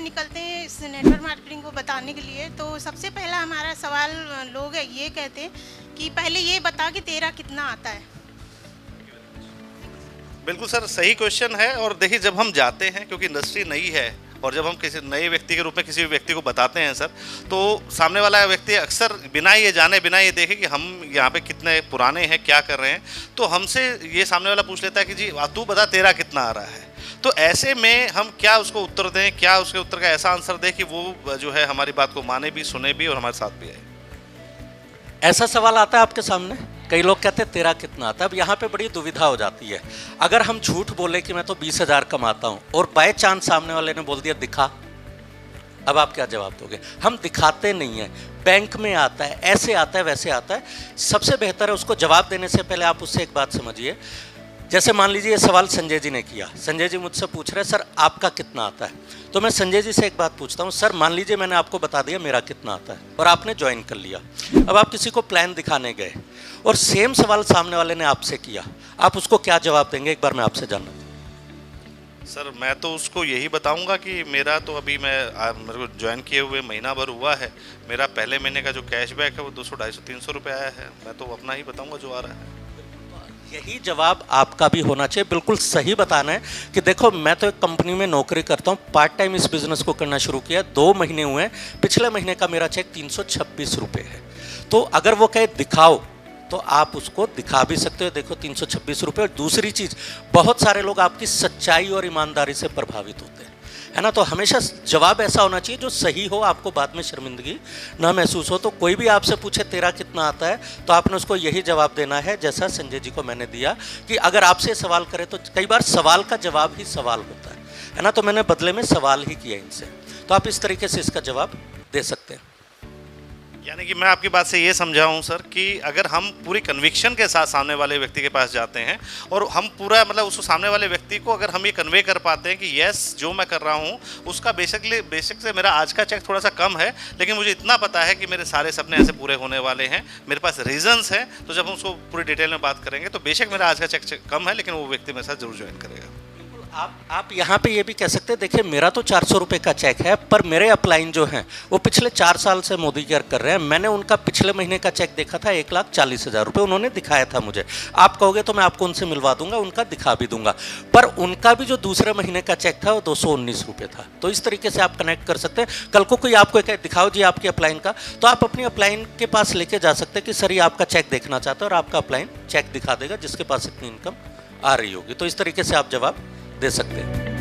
निकलते हैं इस नेटवर्क मार्केटिंग को बताने के लिए, तो सबसे पहला हमारा सवाल लोग ये कहते हैं कि पहले ये बता कि तेरा कितना आता है। बिल्कुल सर, सही क्वेश्चन है। और देखिए, जब हम जाते हैं, क्योंकि इंडस्ट्री नई है, और जब हम किसी नए व्यक्ति के रूप में किसी भी व्यक्ति को बताते हैं सर, तो सामने वाला व्यक्ति अक्सर बिना ये जाने, बिना ये देखे कि हम यहाँ पे कितने पुराने हैं, क्या कर रहे हैं, तो हमसे ये सामने वाला पूछ लेता है कि जी तू बता तेरा कितना आ रहा है। तो ऐसे में हम क्या उसको उत्तर दें, क्या उसके उत्तर का ऐसा आंसर दें कि वो जो है हमारी बात को माने भी, सुने भी और हमारे साथ भी आए। ऐसा सवाल आता है आपके सामने, कई लोग कहते हैं तेरा कितना आता है। अब यहाँ पे बड़ी दुविधा हो जाती है। अगर हम झूठ बोले कि मैं तो 20,000 कमाता हूँ और बाय चांस सामने वाले ने बोल दिया दिखा, अब आप क्या जवाब दोगे? हम दिखाते नहीं हैं। बैंक में आता है, ऐसे आता है, वैसे आता है। सबसे बेहतर है उसको जवाब देने से पहले आप उससे एक बात समझिए। जैसे मान लीजिए ये सवाल संजय जी ने किया, संजय जी मुझसे पूछ रहे हैं सर आपका कितना आता है, तो मैं संजय जी से एक बात पूछता हूँ, सर मान लीजिए मैंने आपको बता दिया मेरा कितना आता है और आपने ज्वाइन कर लिया। अब आप किसी को प्लान दिखाने गए और सेम सवाल सामने वाले ने आपसे किया, आप उसको क्या जवाब देंगे? एक बार मैं आपसे जानना चाहूँ। सर मैं तो उसको यही बताऊंगा कि मेरा तो अभी मेरे को ज्वाइन किए हुए महीना भर हुआ है, मेरा पहले महीने का जो कैशबैक है वो 200, 250, 300 रुपये आया है। मैं तो अपना ही बताऊंगा जो आ रहा है। यही जवाब आपका भी होना चाहिए, बिल्कुल सही बताना है कि देखो मैं तो एक कंपनी में नौकरी करता हूँ, पार्ट टाइम इस बिजनेस को करना शुरू किया, 2 महीने हुए हैं, पिछले महीने का मेरा चेक 326 रुपये है। तो अगर वो कहे दिखाओ तो आप उसको दिखा भी सकते हो, देखो 326 रुपये। और दूसरी चीज़, बहुत सारे लोग आपकी सच्चाई और ईमानदारी से प्रभावित होते हैं, है ना। तो हमेशा जवाब ऐसा होना चाहिए जो सही हो, आपको बाद में शर्मिंदगी ना महसूस हो। तो कोई भी आपसे पूछे तेरा कितना आता है, तो आपने उसको यही जवाब देना है जैसा संजय जी को मैंने दिया, कि अगर आपसे सवाल करें तो कई बार सवाल का जवाब ही सवाल होता है ना। तो मैंने बदले में सवाल ही किया इनसे, तो आप इस तरीके से इसका जवाब दे सकते हैं। यानी कि मैं आपकी बात से ये समझा हूँ सर कि अगर हम पूरी कन्विक्शन के साथ सामने वाले व्यक्ति के पास जाते हैं और हम पूरा मतलब उस सामने वाले व्यक्ति को अगर हम ये कन्वे कर पाते हैं कि यस जो मैं कर रहा हूँ उसका बेसिक से मेरा आज का चेक थोड़ा सा कम है, लेकिन मुझे इतना पता है कि मेरे सारे सपने ऐसे पूरे होने वाले हैं, मेरे पास रीजंस हैं, तो जब हम उसको पूरी डिटेल में बात करेंगे तो बेशक मेरा आज का चेक कम है, लेकिन वो व्यक्ति मेरे साथ जरूर ज्वाइन करेगा। आप यहाँ पे ये भी कह सकते हैं, देखिए मेरा तो 400 रुपये का चेक है, पर मेरे अपलाइन जो हैं वो पिछले 4 साल से मोदी केयर कर रहे हैं। मैंने उनका पिछले महीने का चेक देखा था 1,40,000 रुपये, उन्होंने दिखाया था मुझे। आप कहोगे तो मैं आपको उनसे मिलवा दूंगा, उनका दिखा भी दूंगा, पर उनका भी जो दूसरे महीने का चेक था वो 219 रुपये था। तो इस तरीके से आप कनेक्ट कर सकते हैं। कल को कोई आपको कहे दिखाओ जी आपके अपलाइन का, तो आप अपनी अपलाइन के पास लेके जा सकते हैं कि सर ये आपका चेक देखना चाहते हैं, और आपका अपलाइन चेक दिखा देगा जिसके पास इतनी इनकम आ रही होगी। तो इस तरीके से आप जवाब दे सकते हैं।